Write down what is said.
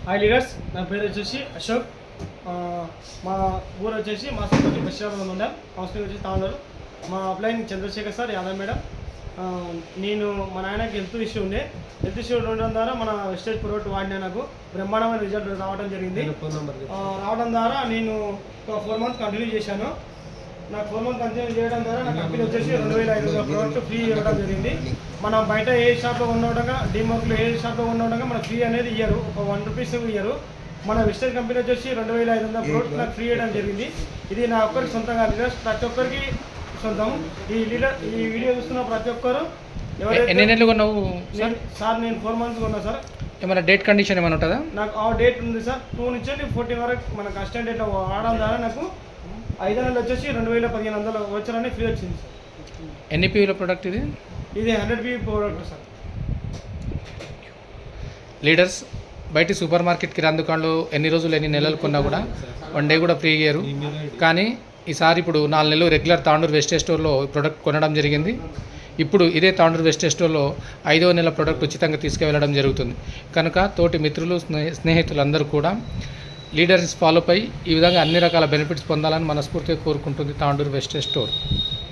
Hi leaders, నా పేరు వచ్చేసి అశోక్. మా ఊరు వచ్చేసి మా సొంత బస్టాండ్ ఉండే కౌన్సిలింగ్ వచ్చేసి తాండూరు. మా అప్లైన్ చంద్రశేఖర్ సార్, యాదవ్ మేడం. నేను మా నాయనకి హెల్త్ ఇష్యూ ఉండడం ద్వారా మన వెస్టేజ్ ప్రోడక్ట్ వాడినా నాకు బ్రహ్మాండమైన రిజల్ట్ రావడం జరిగింది. రావడం ద్వారా నేను ఒక 4 months కంటిన్యూ చేశాను. నాకు 4 months కంటిన్యూ చేయడం ద్వారా నా కంపెనీ వచ్చేసి 2500 ప్రోడక్ట్ ఫ్రీ ఇవ్వడం జరిగింది. మనం బయట ఏ షాప్లో ఉండగా డిమార్ట్లో ఏ షాప్లో ఉండగా మన ఫ్రీ అనేది ఇయ్యరు, ఒక 1 రూపీస్ ఇయ్యరు. మన వెస్టేజ్ కంపెనీ వచ్చేసి 2500 ప్రోడక్ట్ నాకు ఫ్రీ ఇవ్వడం జరిగింది. ఇది నా ఒక్కరికి సొంతంగా లీడర్స్, ప్రతి ఒక్కరికి సొంతం. ఈ వీడియో చూస్తున్న ప్రతి ఒక్కరు ఎన్ని నెలలు కొన్నావు సార్? నేను 4 months కొన్నా సార్. ఏమైనా డేట్ కండిషన్ ఏమైనా ఉంటుందా? నాకు ఆ డేట్ ఉంది సార్, 2 నుంచి 14 వరకు మన కస్టమర్ డేట్ వాడడం ద్వారా నాకు 5 నెలలు వచ్చేసి 2500 వచ్చారని ఫ్రీ వచ్చింది సార్. ఎన్ని పీవీల ప్రోడక్ట్ ఇది? ఇది 100 PV ప్రోడక్ట్ సార్. లీడర్స్, బయట సూపర్ మార్కెట్ కిరాణా దుకాణాలు ఎన్ని రోజులు ఎన్ని నెలలు కొన్నా కూడా 1 day కూడా ఫ్రీ ఇయ్యరు. కానీ ఈసారి ఇప్పుడు 4 నెలలు రెగ్యులర్ తాండూరు వెస్టేజ్ స్టోర్లో ప్రోడక్ట్ కొనడం జరిగింది. ఇప్పుడు ఇదే తాండూరు వెస్టేజ్ స్టోర్లో 5వ నెల ప్రోడక్ట్ ఉచితంగా తీసుకువెళ్ళడం జరుగుతుంది. కనుక తోటి మిత్రులు స్నేహితులందరూ కూడా లీడర్స్ ఫాలోపై ఈ విధంగా అన్ని రకాల బెనిఫిట్స్ పొందాలని మనస్ఫూర్తిగా కోరుకుంటుంది తాండూరు వెస్టేజ్ స్టోర్.